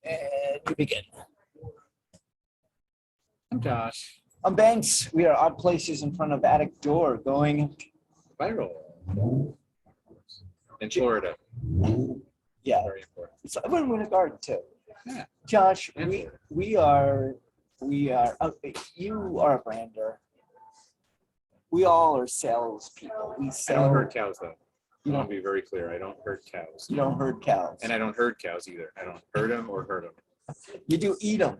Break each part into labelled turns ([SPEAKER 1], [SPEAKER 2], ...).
[SPEAKER 1] And we begin.
[SPEAKER 2] I'm Josh.
[SPEAKER 1] I'm Banks. We are odd places in front of attic door going
[SPEAKER 2] Viral. In Florida.
[SPEAKER 1] Yeah,
[SPEAKER 2] Very important.
[SPEAKER 1] it's when we're in a garden too.
[SPEAKER 2] Yeah.
[SPEAKER 1] Josh, we are you are a brander. We all are salespeople. We
[SPEAKER 2] I
[SPEAKER 1] sell.
[SPEAKER 2] don't herd cows though.
[SPEAKER 1] You
[SPEAKER 2] I
[SPEAKER 1] don't.
[SPEAKER 2] want to be very clear. I don't herd cows.
[SPEAKER 1] You don't herd cows.
[SPEAKER 2] And I don't herd cows either. I don't herd them or herd them.
[SPEAKER 1] You do eat them.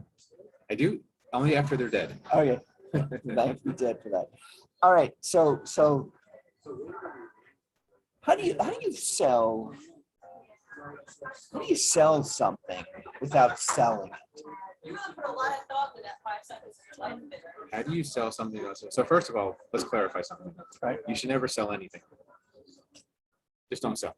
[SPEAKER 2] I do only after they're dead.
[SPEAKER 1] Okay, thank you, dead for that. All right, so how do you sell? How do you sell something without selling it?
[SPEAKER 3] You have put a lot of thought in that 5 seconds of your life.
[SPEAKER 2] How do you sell something else? So first of all, let's clarify something.
[SPEAKER 1] Right.
[SPEAKER 2] You should never sell anything. Just don't sell.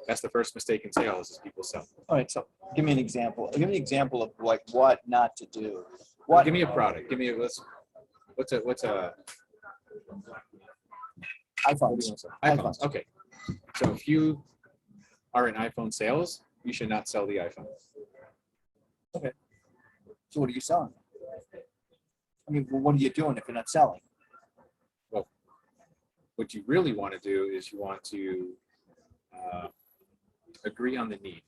[SPEAKER 2] That's the first mistake in sales is people sell.
[SPEAKER 1] All right, so give me an example. Give me an example of like what not to do.
[SPEAKER 2] Well, give me a product. Give me a what's a
[SPEAKER 1] iPhones.
[SPEAKER 2] iPhones. Okay. So if you are in iPhone sales, you should not sell the iPhone.
[SPEAKER 1] Okay. So what are you selling? I mean, well, what are you doing if you're not selling?
[SPEAKER 2] Well, what you really want to do is you want to agree on the need.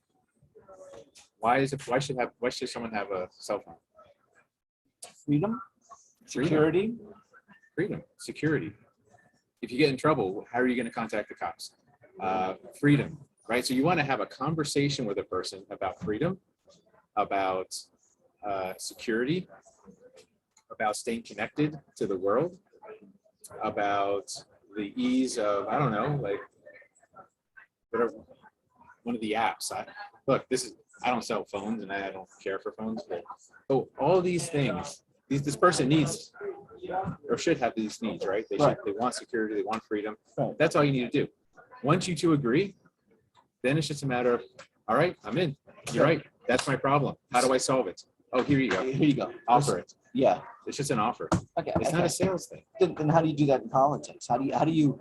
[SPEAKER 2] Why should someone have a cell phone?
[SPEAKER 1] Freedom, security.
[SPEAKER 2] Freedom, security. If you get in trouble, how are you going to contact the cops? Freedom, right? So you want to have a conversation with a person about freedom, about security, about staying connected to the world, about the ease of, I don't know, like whatever, one of the apps. I don't sell phones and I don't care for phones, but all these things, this person needs or should have these needs, right? They want security, they want freedom.
[SPEAKER 1] Right.
[SPEAKER 2] That's all you need to do. Once you two agree, then it's just a matter of, all right, I'm in. You're right. That's my problem. How do I solve it? Oh, here you go.
[SPEAKER 1] Here you go.
[SPEAKER 2] Offer it.
[SPEAKER 1] Yeah.
[SPEAKER 2] It's just an offer.
[SPEAKER 1] Okay.
[SPEAKER 2] It's not a sales thing.
[SPEAKER 1] Then how do you do that in politics? How do you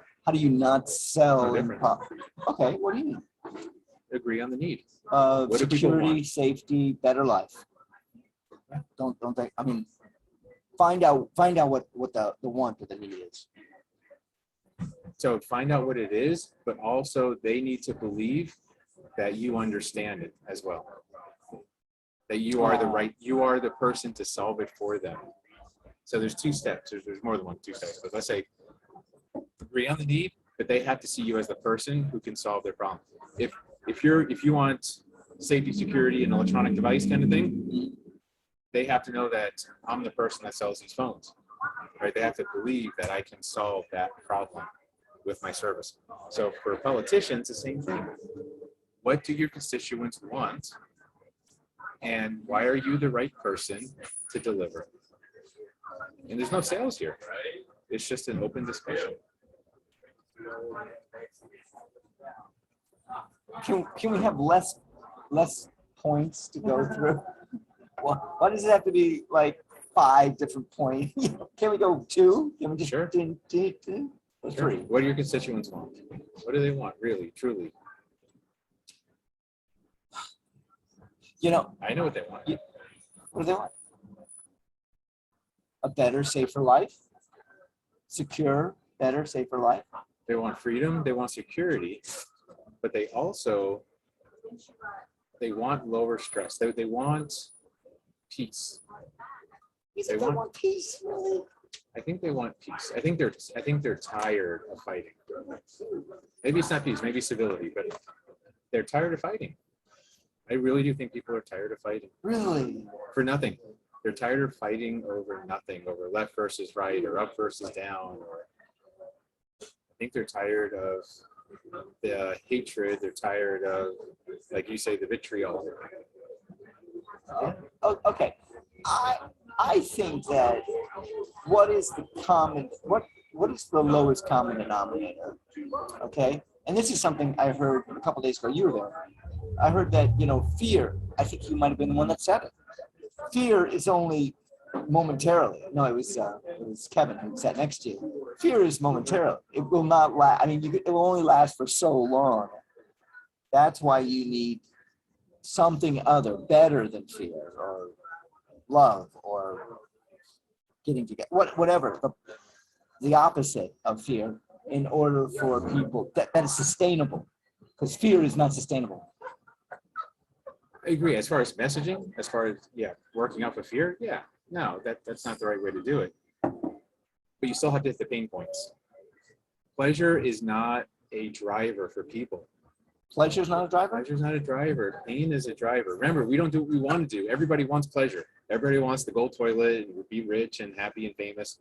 [SPEAKER 1] not sell?
[SPEAKER 2] No
[SPEAKER 1] in
[SPEAKER 2] different.
[SPEAKER 1] Okay. What do you mean?
[SPEAKER 2] Agree on the need. What do people
[SPEAKER 1] Security,
[SPEAKER 2] want?
[SPEAKER 1] safety, better life. Don't they? I mean, find out what the want or the need is.
[SPEAKER 2] So find out what it is, but also they need to believe that you understand it as well. That you are the person to solve it for them. So there's 2 steps. There's more than 2 steps. But let's say agree on the need, but they have to see you as the person who can solve their problem. If you want safety, security, and electronic device kind of thing, they have to know that I'm the person that sells these phones, right? They have to believe that I can solve that problem with my service. So for politicians, the same thing. What do your constituents want? And why are you the right person to deliver? And there's no sales here. It's just an open discussion.
[SPEAKER 1] Can we have less points to go through? Well, why does it have to be like 5 different points? Can we go 2? Can we just
[SPEAKER 2] Sure.
[SPEAKER 1] Or 3?
[SPEAKER 2] What do your constituents want? What do they want, really, truly? I know what they want.
[SPEAKER 1] What do they want? A better, safer life? Secure, better, safer life?
[SPEAKER 2] They want freedom, they want security, but they also want lower stress. They want peace.
[SPEAKER 1] They want peace, really?
[SPEAKER 2] I think they want peace. I think they're tired of fighting. Maybe it's not peace, maybe civility, but they're tired of fighting. I really do think people are tired of fighting.
[SPEAKER 1] Really?
[SPEAKER 2] For nothing. They're tired of fighting over nothing, over left versus right, or up versus down. I think they're tired of the hatred. They're tired of, like you say, the vitriol.
[SPEAKER 1] Okay. I think that what is the lowest common denominator? Okay. And this is something I heard a couple of days ago. You were there. I heard that, fear, I think you might have been the one that said it. Fear is only momentarily. No, it was Kevin who sat next to you. Fear is momentarily. It will not last. I mean, it will only last for so long. That's why you need something other, better than fear, or love, or getting together, whatever, the opposite of fear, in order for people that is sustainable, because fear is not sustainable.
[SPEAKER 2] I agree. As far as messaging, as far as working off of fear, no, that's not the right way to do it. But you still have to hit the pain points. Pleasure is not a driver for people.
[SPEAKER 1] Pleasure's not a driver?
[SPEAKER 2] Pleasure's not a driver. Pain is a driver. Remember, we don't do what we want to do. Everybody wants pleasure. Everybody wants the gold toilet and be rich and happy and famous.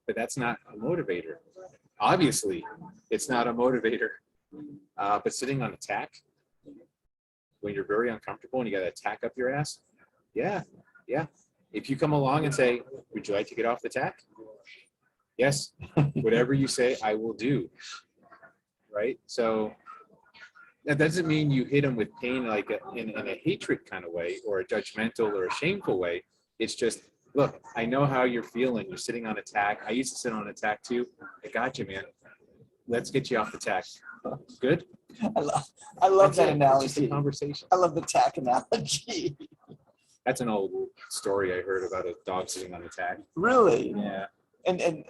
[SPEAKER 2] But that's not a motivator. Obviously, it's not a motivator. But sitting on a tack, when you're very uncomfortable and you got a tack up your ass, yeah. If you come along and say, would you like to get off the tack? Yes, whatever you say, I will do. Right? So that doesn't mean you hit them with pain like in a hatred kind of way or a judgmental or a shameful way. It's just, look, I know how you're feeling. You're sitting on a tack. I used to sit on a tack too. I got you, man. Let's get you off the tack. Good?
[SPEAKER 1] I love
[SPEAKER 2] That's
[SPEAKER 1] that
[SPEAKER 2] it. It's just a
[SPEAKER 1] analogy.
[SPEAKER 2] conversation.
[SPEAKER 1] I love the tack analogy.
[SPEAKER 2] That's an old story I heard about a dog sitting on a tack.
[SPEAKER 1] Really?
[SPEAKER 2] Yeah.
[SPEAKER 1] And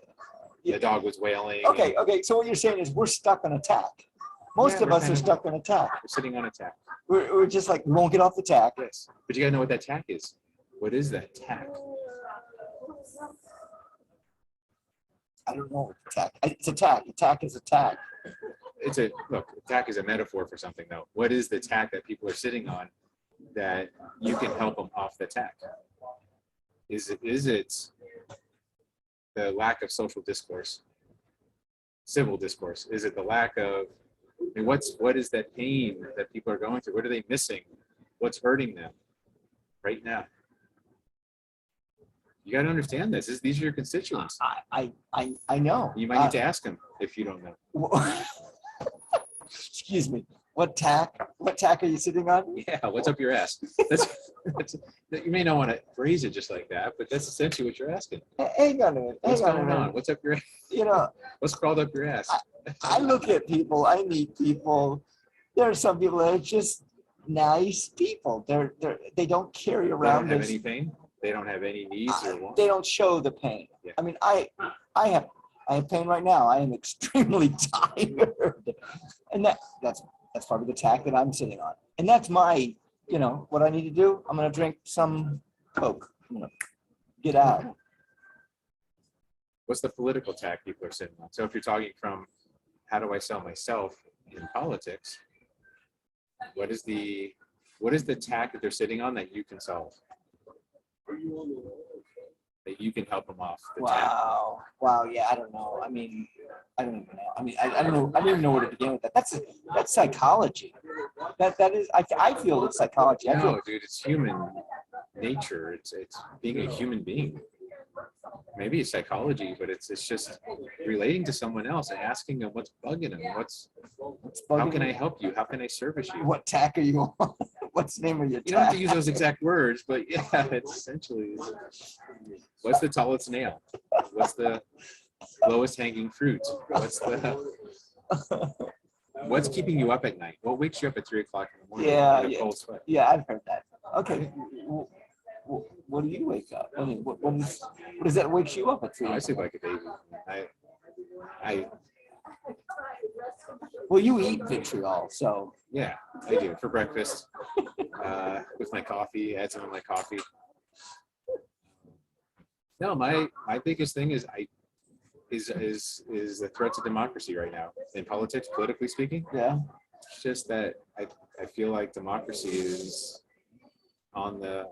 [SPEAKER 2] The dog was wailing.
[SPEAKER 1] okay. So what you're saying is we're stuck on a tack. Most
[SPEAKER 2] Yeah,
[SPEAKER 1] of
[SPEAKER 2] we're
[SPEAKER 1] us are
[SPEAKER 2] kind of-
[SPEAKER 1] stuck on a tack.
[SPEAKER 2] We're sitting on a tack.
[SPEAKER 1] We're just like, we won't get off the tack.
[SPEAKER 2] Yes. But you gotta know what that tack is. What is that tack?
[SPEAKER 1] I don't know what the tack. It's a tack. A tack is a tack.
[SPEAKER 2] Look, tack is a metaphor for something though. What is the tack that people are sitting on that you can help them off the tack? Is it the lack of social discourse, civil discourse? Is it the lack of, what is that pain that people are going through? What are they missing? What's hurting them right now? You got to understand this. These are your constituents.
[SPEAKER 1] I know.
[SPEAKER 2] You might need to ask them if you don't know.
[SPEAKER 1] Excuse me. What tack are you sitting on?
[SPEAKER 2] Yeah, what's up your ass? You may not want to phrase it just like that, but that's essentially what you're asking.
[SPEAKER 1] Hang on a minute.
[SPEAKER 2] What's
[SPEAKER 1] Hang on a
[SPEAKER 2] going
[SPEAKER 1] minute.
[SPEAKER 2] on? What's up your ass?
[SPEAKER 1] You know,
[SPEAKER 2] What's crawled up your ass?
[SPEAKER 1] I look at people. I meet people. There are some people that are just nice people. They don't carry
[SPEAKER 2] They
[SPEAKER 1] around
[SPEAKER 2] don't have
[SPEAKER 1] this.
[SPEAKER 2] any pain. They don't have any needs or wants.
[SPEAKER 1] They don't show the pain.
[SPEAKER 2] Yeah.
[SPEAKER 1] I mean, I have pain right now. I am extremely tired, and that's probably the tack that I'm sitting on. And that's my, what I need to do. I'm gonna drink some Coke. I'm gonna get out.
[SPEAKER 2] What's the political tack people are sitting on? So if you're talking from how do I sell myself in politics, what is the tack that they're sitting on that you can solve? That you can help them off the tack?
[SPEAKER 1] Wow. Yeah, I don't know. I mean, I don't even know. I mean, I don't know. I don't even know where to begin with that. That's psychology. That is. I feel it's psychology. I feel
[SPEAKER 2] No, dude, it's human nature. It's being a human being. Maybe it's psychology, but it's just relating to someone else and asking them what's bugging them. How can I help you? How can I service you?
[SPEAKER 1] What tack are you on? What's the name of your
[SPEAKER 2] You don't have
[SPEAKER 1] tack?
[SPEAKER 2] to use those exact words, but yeah, it's essentially, what's the tallest nail? What's the lowest hanging fruit? What's keeping you up at night? What wakes you up at 3 o'clock in the morning?
[SPEAKER 1] Yeah,
[SPEAKER 2] in a
[SPEAKER 1] yeah.
[SPEAKER 2] cold sweat?
[SPEAKER 1] Yeah, I've heard that. Okay. What do you wake up? I mean, what does that wakes you up at 3?
[SPEAKER 2] I sleep like a baby.
[SPEAKER 1] Well, you eat vitriol, so
[SPEAKER 2] Yeah, I do for breakfast with my coffee. Add some of my coffee. No, my biggest thing is the threat to democracy right now in politics, politically speaking.
[SPEAKER 1] yeah.
[SPEAKER 2] It's just that I feel like democracy is on the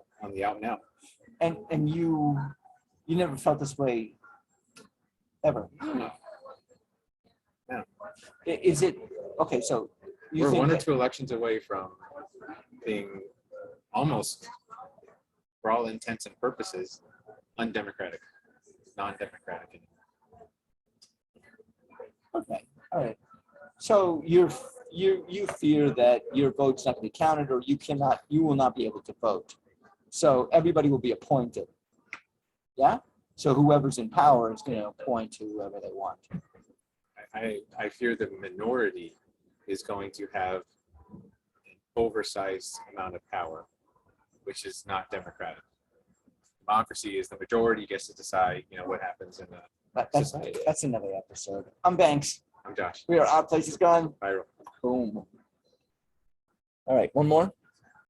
[SPEAKER 2] out and out.
[SPEAKER 1] And you never felt this way ever.
[SPEAKER 2] No.
[SPEAKER 1] Is it okay? So you
[SPEAKER 2] We're
[SPEAKER 1] think
[SPEAKER 2] one or
[SPEAKER 1] that-
[SPEAKER 2] two elections away from being almost, for all intents and purposes, undemocratic, non-democratic.
[SPEAKER 1] Okay, all right. So you fear that your vote's not going to be counted, or you will not be able to vote. So everybody will be appointed. Yeah. So whoever's in power is going to appoint to whoever they want.
[SPEAKER 2] I fear the minority is going to have oversized amount of power, which is not democratic. Democracy is the majority gets to decide, what happens in the
[SPEAKER 1] That's,
[SPEAKER 2] society.
[SPEAKER 1] that's another episode. I'm Banks.
[SPEAKER 2] I'm Josh.
[SPEAKER 1] We are Odd Places Gone.
[SPEAKER 2] Bye.
[SPEAKER 1] Boom. All right, one more.